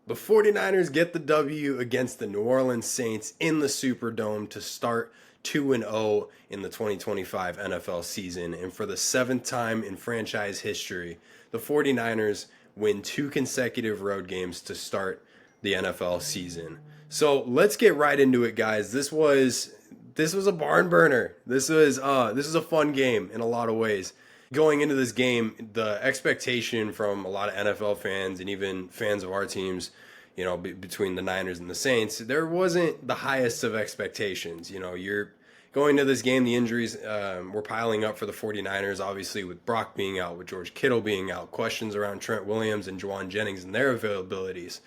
The 49ers get the W against the New Orleans Saints in the Superdome to start 2-0 in the 2025 NFL season. And for the seventh time in franchise history, the 49ers win two consecutive road games to start the NFL season. So let's get right into it, guys. This was a barn burner. This was a fun game in a lot of ways. Going into this game, the expectation from a lot of NFL fans and even fans of our teams, between the Niners and the Saints, there wasn't the highest of expectations. You're going to this game, the injuries were piling up for the 49ers, obviously with Brock being out, with George Kittle being out, questions around Trent Williams and Juwan Jennings and their availabilities.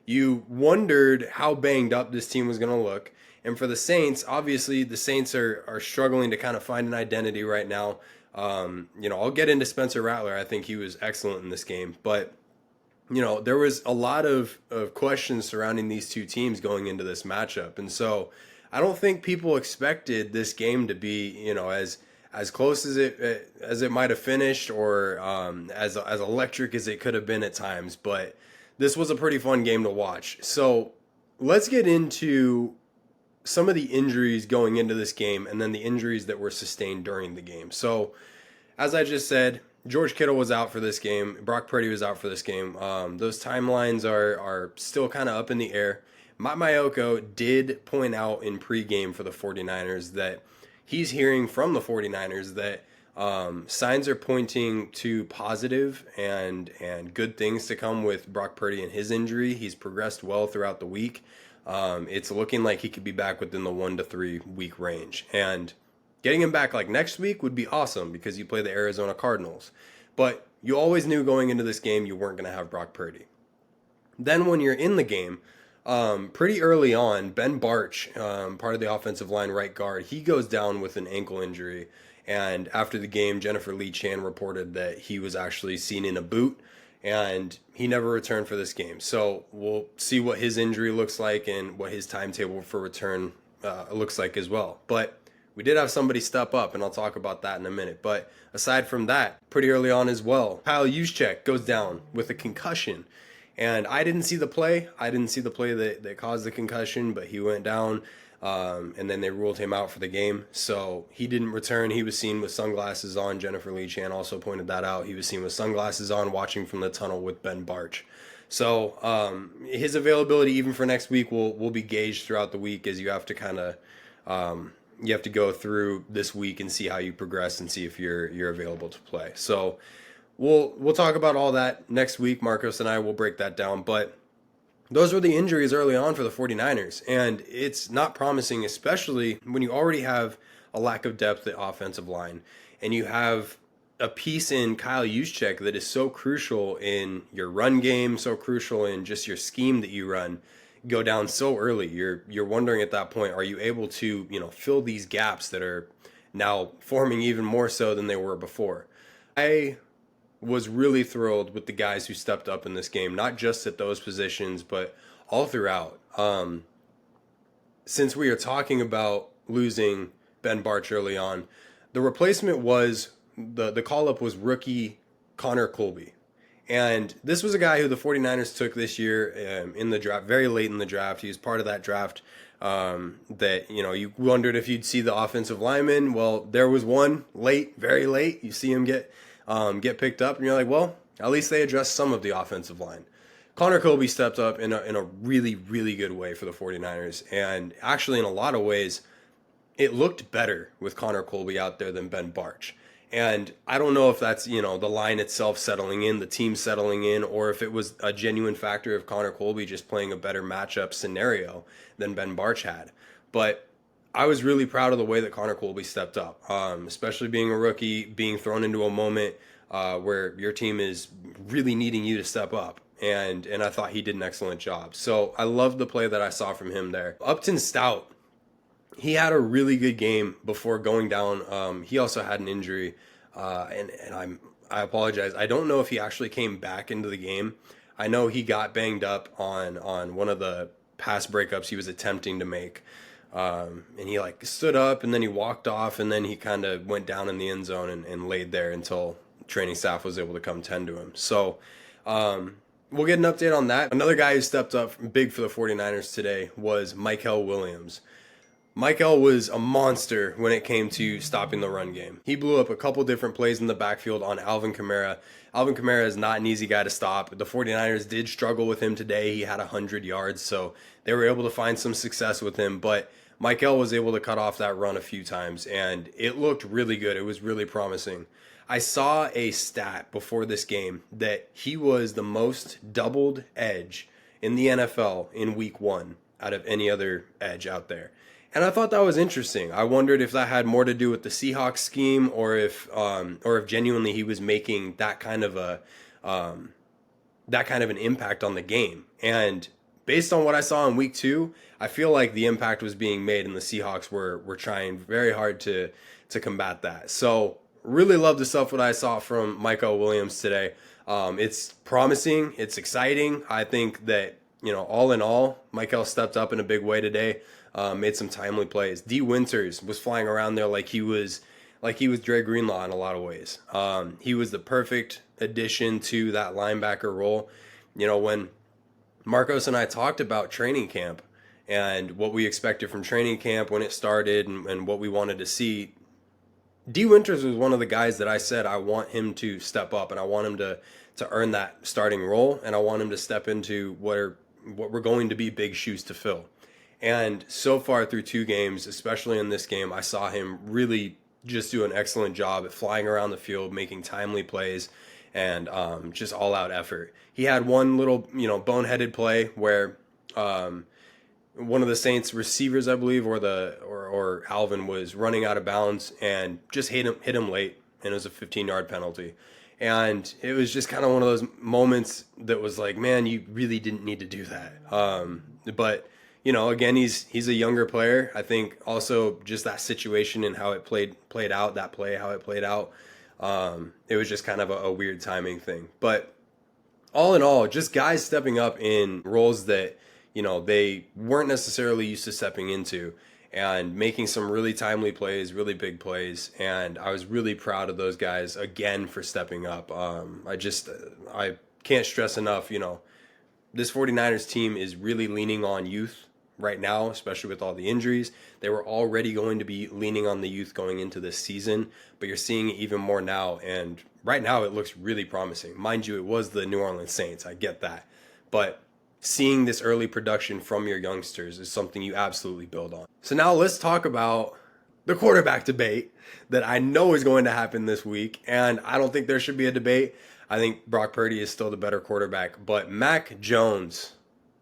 You wondered how banged up this team was going to look. And for the Saints, obviously the Saints are struggling to kind of find an identity right now. I'll get into Spencer Rattler. I think he was excellent in this game. But, there was a lot of questions surrounding these two teams going into this matchup. And so I don't think people expected this game to be, as close as it might have finished, or as electric as it could have been at times. But this was a pretty fun game to watch. So let's get into some of the injuries going into this game, and then the injuries that were sustained during the game. So, as I just said, George Kittle was out for this game. Brock Purdy was out for this game. Those timelines are still kind of up in the air. Matt Maiocco did point out in pregame for the 49ers that he's hearing from the 49ers that signs are pointing to positive and good things to come with Brock Purdy and his injury. He's progressed well throughout the week. It's looking like he could be back within the 1 to 3 week range. And getting him back like next week would be awesome because you play the Arizona Cardinals. But you always knew going into this game you weren't going to have Brock Purdy. Then when you're in the game, pretty early on, Ben Barch, part of the offensive line right guard, he goes down with an ankle injury. And after the game, Jennifer Lee Chan reported that he was actually seen in a boot, and he never returned for this game. So we'll see what his injury looks like and what his timetable for return looks like as well. But we did have somebody step up, and I'll talk about that in a minute. But aside from that, pretty early on as well, Kyle Juszczyk goes down with a concussion. And I didn't see the play. That caused the concussion, but he went down, and then they ruled him out for the game. So he didn't return. He was seen with sunglasses on. Jennifer Lee Chan also pointed that out. He was seen with sunglasses on watching from the tunnel with Ben Barch. So his availability even for next week will be gauged throughout the week, as you have to kind of you have to go through this week and see how you progress and see if you're available to play. So we'll talk about all that next week. Marcos and I will break that down. But those were the injuries early on for the 49ers. And it's not promising, especially when you already have a lack of depth at offensive line. And you have a piece in Kyle Juszczyk that is so crucial in your run game, so crucial in just your scheme that you run, go down so early. You're wondering at that point, are you able to, fill these gaps that are now forming even more so than they were before? I was really thrilled with the guys who stepped up in this game, not just at those positions, but all throughout. Since we are talking about losing Ben Barch early on, the replacement was, the call-up was rookie Connor Colby. And this was a guy who the 49ers took this year in the draft, very late in the draft. He was part of that draft that, you wondered if you'd see the offensive lineman. Well, there was one late, very late. You see him get picked up, and you're like, well, at least they addressed some of the offensive line. Connor Colby stepped up in a really, really good way for the 49ers. And actually, in a lot of ways, it looked better with Connor Colby out there than Ben Barch. And I don't know if that's, the line itself settling in, the team settling in, or if it was a genuine factor of Connor Colby just playing a better matchup scenario than Ben Barch had. But I was really proud of the way that Connor Colby stepped up, especially being a rookie, being thrown into a moment where your team is really needing you to step up. And I thought he did an excellent job. So I loved the play that I saw from him there. Upton Stout, he had a really good game before going down. He also had an injury, and I apologize. I don't know if he actually came back into the game. I know he got banged up on one of the pass breakups he was attempting to make. And he stood up, and then he walked off, and then he kind of went down in the end zone and laid there until training staff was able to come tend to him. So we'll get an update on that. Another guy who stepped up big for the 49ers today was Mykel Williams. Mykel was a monster when it came to stopping the run game. He blew up a couple different plays in the backfield on Alvin Kamara. Alvin Kamara is not an easy guy to stop. The 49ers did struggle with him today. He had 100 yards, so they were able to find some success with him. But Mykel was able to cut off that run a few times, and it looked really good. It was really promising. I saw a stat before this game that he was the most doubled edge in the NFL in week 1 out of any other edge out there. And I thought that was interesting. I wondered if that had more to do with the Seahawks scheme, or if genuinely he was making that kind of an impact on the game. And based on what I saw in week 2, I feel like the impact was being made, and the Seahawks were trying very hard to combat that. So really love the stuff what I saw from Mykel Williams today. It's promising. It's exciting. I think that, all in all, Mykel stepped up in a big way today. Made some timely plays. D. Winters was flying around there like he was Dre Greenlaw in a lot of ways. He was the perfect addition to that linebacker role. When Marcos and I talked about training camp and what we expected from training camp when it started, and what we wanted to see, D. Winters was one of the guys that I said I want him to step up, and I want him to earn that starting role, and I want him to step into what were going to be big shoes to fill. And so far through 2 games, especially in this game, I saw him really just do an excellent job at flying around the field, making timely plays, and just all-out effort. He had one little, boneheaded play where one of the Saints receivers, I believe, or Alvin was running out of bounds and just hit him late, and it was a 15-yard penalty. And it was just kind of one of those moments that was like, man, you really didn't need to do that. But again, he's a younger player. I think also just that situation and how it played out, that play, how it played out, it was just kind of a weird timing thing. But all in all, just guys stepping up in roles that, they weren't necessarily used to stepping into, and making some really timely plays, really big plays. And I was really proud of those guys again for stepping up. I can't stress enough, this 49ers team is really leaning on youth right now, especially with all the injuries. They were already going to be leaning on the youth going into this season, but you're seeing it even more now. And right now it looks really promising. Mind you, it was the New Orleans Saints. I get that. But seeing this early production from your youngsters is something you absolutely build on. So now let's talk about the quarterback debate that I know is going to happen this week. And I don't think there should be a debate. I think Brock Purdy is still the better quarterback. But Mac Jones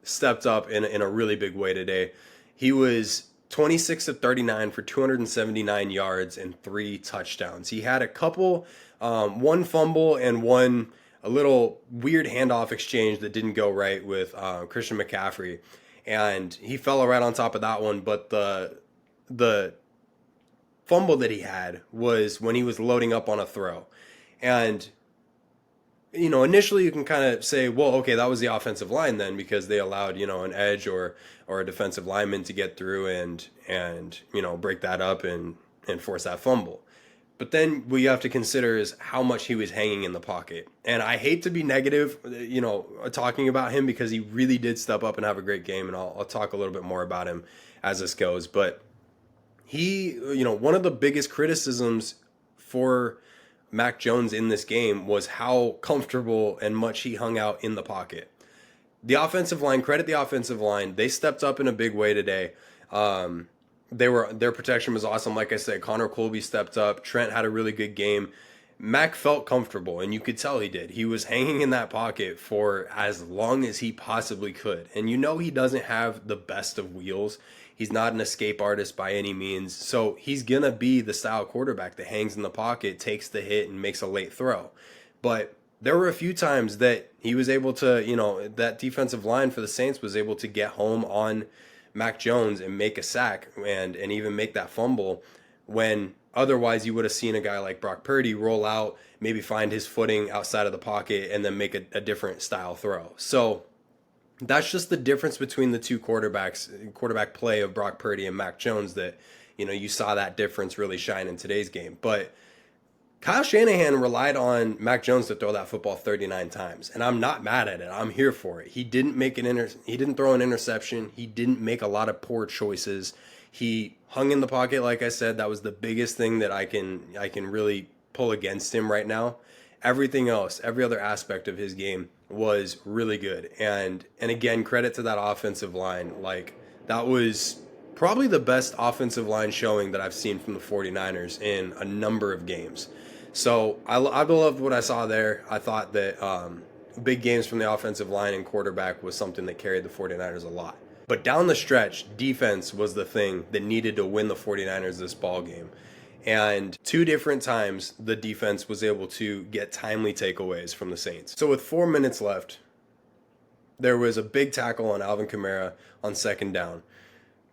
stepped up in a really big way today. He was 26 of 39 for 279 yards and 3 touchdowns. He had a couple, one fumble and a little weird handoff exchange that didn't go right with Christian McCaffrey, and he fell right on top of that one. But the fumble that he had was when he was loading up on a throw, and initially you can kind of say, well, okay, that was the offensive line then, because they allowed, an edge or a defensive lineman to get through and break that up and force that fumble. But then what you have to consider is how much he was hanging in the pocket. And I hate to be negative, talking about him, because he really did step up and have a great game, and I'll talk a little bit more about him as this goes. But he, one of the biggest criticisms for Mac Jones in this game was how comfortable and much he hung out in the pocket. The offensive line, credit the offensive line, they stepped up in a big way today. Their protection was awesome. Like I said, Connor Colby stepped up. Trent had a really good game. Mac felt comfortable, and you could tell he did. He was hanging in that pocket for as long as he possibly could. And he doesn't have the best of wheels. He's not an escape artist by any means. So he's going to be the style quarterback that hangs in the pocket, takes the hit, and makes a late throw. But there were a few times that he was able to, that defensive line for the Saints was able to get home on Mac Jones and make a sack and even make that fumble, when otherwise you would have seen a guy like Brock Purdy roll out, maybe find his footing outside of the pocket, and then make a different style throw. So that's just the difference between the two quarterback play of Brock Purdy and Mac Jones, that you saw that difference really shine in today's game. But Kyle Shanahan relied on Mac Jones to throw that football 39 times, and I'm not mad at it. I'm here for it. He didn't he didn't throw an interception. He didn't make a lot of poor choices. He hung in the pocket, like I said. That was the biggest thing that I can really pull against him right now. Everything else, every other aspect of his game was really good. And again, credit to that offensive line. Like, that was probably the best offensive line showing that I've seen from the 49ers in a number of games. So I loved what I saw there. I thought that big games from the offensive line and quarterback was something that carried the 49ers a lot. But down the stretch, defense was the thing that needed to win the 49ers this ball game. And 2 different times, the defense was able to get timely takeaways from the Saints. So with 4 minutes left, there was a big tackle on Alvin Kamara on second down.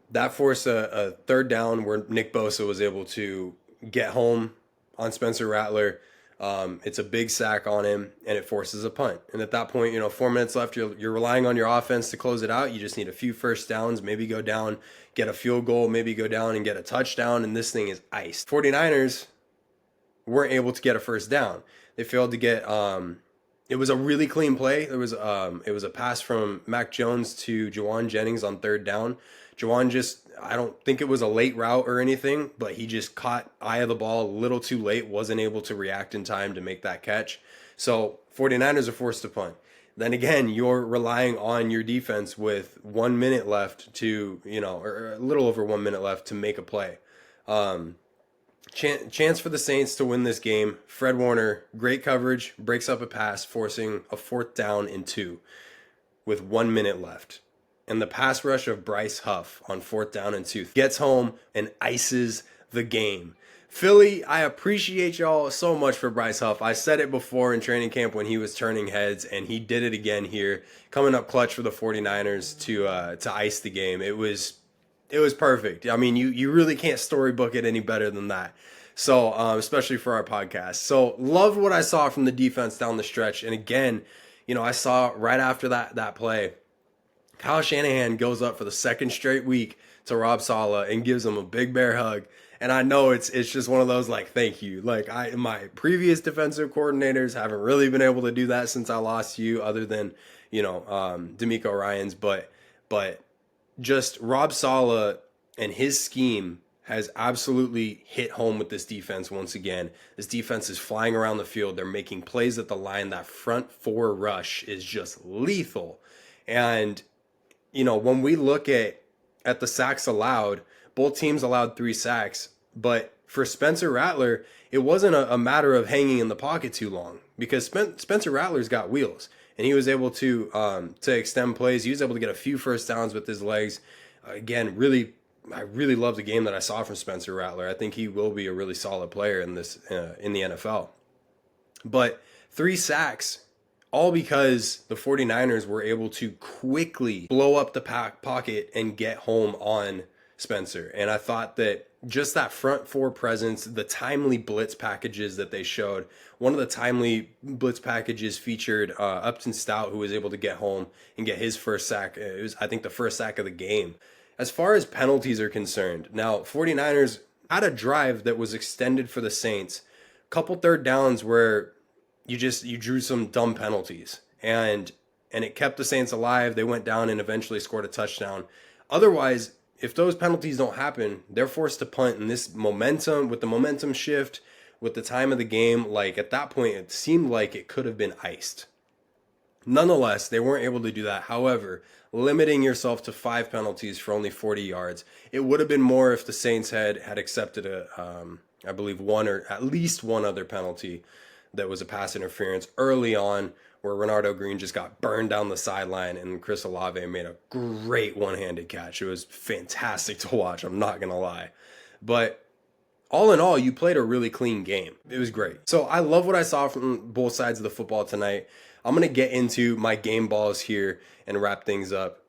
That forced a third down where Nick Bosa was able to get home on Spencer Rattler. It's a big sack on him, and it forces a punt. And at that point, 4 minutes left, you're relying on your offense to close it out. You just need a few first downs, maybe go down, get a field goal, maybe go down and get a touchdown, and this thing is iced. 49ers weren't able to get a first down. They failed to get it was a really clean play. It was a pass from Mac Jones to Juwan Jennings on third down. Juwan I don't think it was a late route or anything, but he just caught eye of the ball a little too late, wasn't able to react in time to make that catch. So 49ers are forced to punt. Then again, you're relying on your defense with 1 minute left to, or a little over 1 minute left to make a play. Chance for the Saints to win this game. Fred Warner, great coverage, breaks up a pass, forcing a 4th down and 2 with 1 minute left. And the pass rush of Bryce Huff on 4th down and 2 gets home and ices the game. Philly, I appreciate y'all so much for Bryce Huff. I said it before in training camp when he was turning heads, and he did it again here, coming up clutch for the 49ers to ice the game. It was perfect. I mean, you really can't storybook it any better than that. So, especially for our podcast. So, loved what I saw from the defense down the stretch. And again, I saw right after that play, Kyle Shanahan goes up for the second straight week to Rob Saleh and gives him a big bear hug. And I know it's just one of those, like, thank you. Like, my previous defensive coordinators haven't really been able to do that since I lost you, other than, D'Amico Ryans. But just Rob Saleh and his scheme has absolutely hit home with this defense once again. This defense is flying around the field. They're making plays at the line. That front 4 rush is just lethal. And when we look at the sacks allowed, both teams allowed 3 sacks. But for Spencer Rattler, it wasn't a matter of hanging in the pocket too long, because Spencer Rattler's got wheels, and he was able to extend plays. He was able to get a few first downs with his legs. Again, I really love the game that I saw from Spencer Rattler. I think he will be a really solid player in the NFL. But 3 sacks, all because the 49ers were able to quickly blow up the pocket and get home on Spencer. And I thought that just that front 4 presence, the timely blitz packages that they showed. One of the timely blitz packages featured Upton Stout, who was able to get home and get his first sack. It was, I think, the first sack of the game. As far as penalties are concerned, now 49ers had a drive that was extended for the Saints. Couple third downs where you drew some dumb penalties, and it kept the Saints alive. They went down and eventually scored a touchdown. Otherwise, if those penalties don't happen, they're forced to punt. And this momentum, with the momentum shift, with the time of the game, like at that point, it seemed like it could have been iced. Nonetheless, they weren't able to do that. However, limiting yourself to 5 penalties for only 40 yards, it would have been more if the Saints had accepted I believe one or at least one other penalty that was a pass interference early on, where Renardo Green just got burned down the sideline and Chris Olave made a great one-handed catch. It was fantastic to watch, I'm not going to lie. But all in all, you played a really clean game. It was great. So I love what I saw from both sides of the football tonight. I'm going to get into my game balls here and wrap things up.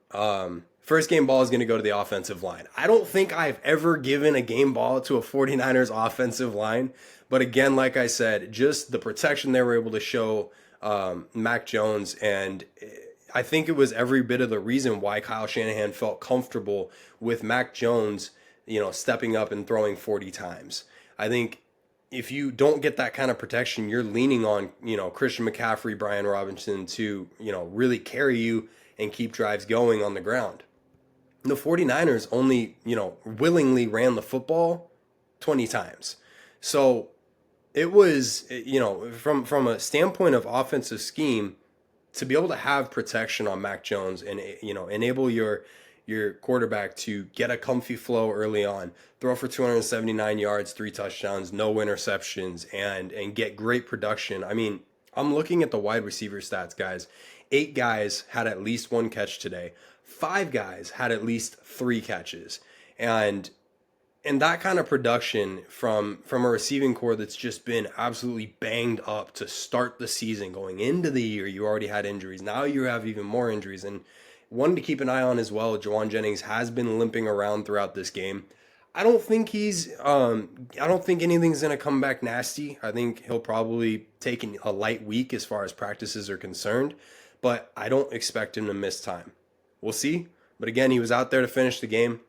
First game ball is going to go to the offensive line. I don't think I've ever given a game ball to a 49ers offensive line. But again, like I said, just the protection they were able to show Mac Jones. And I think it was every bit of the reason why Kyle Shanahan felt comfortable with Mac Jones, stepping up and throwing 40 times. I think, if you don't get that kind of protection, you're leaning on, Christian McCaffrey, Brian Robinson to, really carry you and keep drives going on the ground. The 49ers only, willingly ran the football 20 times. So it was, from a standpoint of offensive scheme, to be able to have protection on Mac Jones and, enable your quarterback to get a comfy flow early on, throw for 279 yards, 3 touchdowns, no interceptions, and get great production. I mean, I'm looking at the wide receiver stats, guys. 8 guys had at least 1 catch today. 5 guys had at least 3 catches. And that kind of production from a receiving core that's just been absolutely banged up to start the season, going into the year, you already had injuries. Now you have even more injuries. And one to keep an eye on as well, Juwan Jennings has been limping around throughout this game. I don't think anything's going to come back nasty. I think he'll probably take a light week as far as practices are concerned, but I don't expect him to miss time. We'll see. But again, he was out there to finish the game,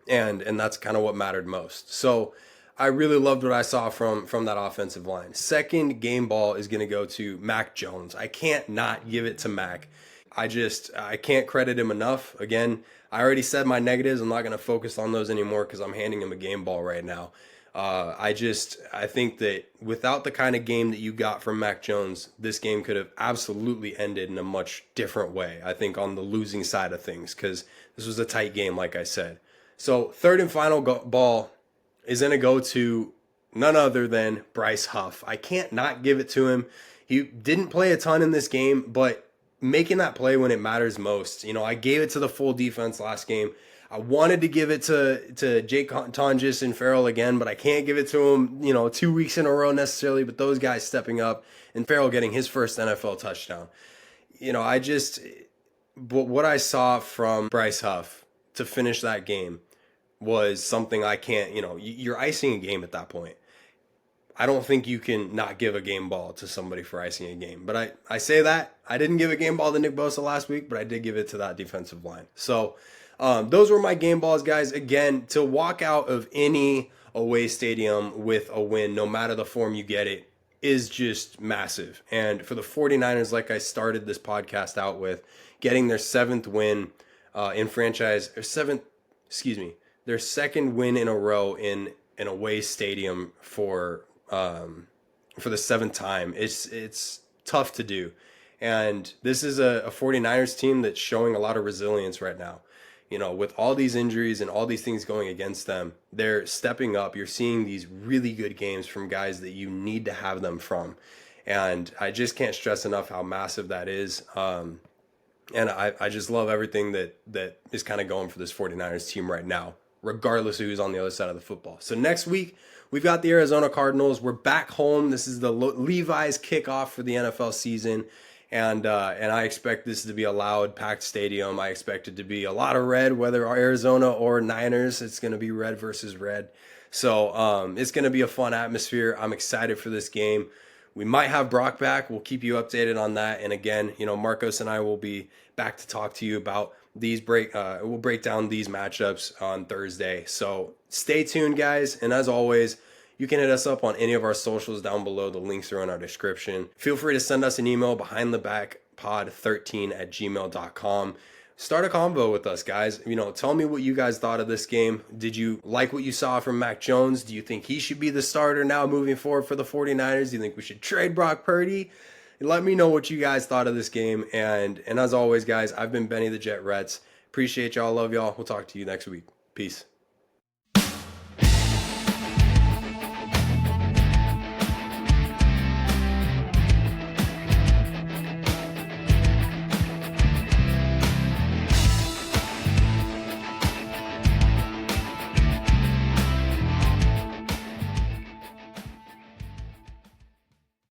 and that's kind of what mattered most. So I really loved what I saw from that offensive line. Second game ball is going to go to Mac Jones. I can't not give it to Mac. I can't credit him enough. Again, I already said my negatives. I'm not going to focus on those anymore because I'm handing him a game ball right now. I think that without the kind of game that you got from Mac Jones, this game could have absolutely ended in a much different way. I think on the losing side of things, because this was a tight game, like I said. So third and final ball is going to go to none other than Bryce Huff. I can't not give it to him. He didn't play a ton in this game, but making that play when it matters most. I gave it to the full defense last game. I wanted to give it to Jake Tonjes and Farrell again, but I can't give it to him, 2 weeks in a row necessarily, but those guys stepping up and Farrell getting his first NFL touchdown. But what I saw from Bryce Huff to finish that game was something I can't, you're icing a game at that point. I don't think you can not give a game ball to somebody for icing a game. But I say that. I didn't give a game ball to Nick Bosa last week, but I did give it to that defensive line. So those were my game balls, guys. Again, to walk out of any away stadium with a win, no matter the form you get it, is just massive. And for the 49ers, like I started this podcast out with, getting their 7th win in franchise, their 2nd win in a row in an away stadium for the 7th time. It's tough to do. And this is a 49ers team that's showing a lot of resilience right now. With all these injuries and all these things going against them, they're stepping up. You're seeing these really good games from guys that you need to have them from. And I just can't stress enough how massive that is. And I just love everything that is kind of going for this 49ers team right now, regardless of who's on the other side of the football. So next week, we've got the Arizona Cardinals. We're back home. This is the Levi's kickoff for the NFL season. And I expect this to be a loud, packed stadium. I expect it to be a lot of red, whether Arizona or Niners. It's going to be red versus red. So it's going to be a fun atmosphere. I'm excited for this game. We might have Brock back. We'll keep you updated on that. And again, Marcos and I will be back to talk to you about these we'll break down these matchups on Thursday. So stay tuned, guys. And as always, you can hit us up on any of our socials down below. The links are in our description. Feel free to send us an email, behindthebackpod13@gmail.com. Start a convo with us, guys. Tell me what you guys thought of this game. Did you like what you saw from Mac Jones? Do you think he should be the starter now moving forward for the 49ers? Do you think we should trade Brock Purdy? Let me know what you guys thought of this game. And as always, guys, I've been Benny the Jet Rets. Appreciate y'all. Love y'all. We'll talk to you next week. Peace.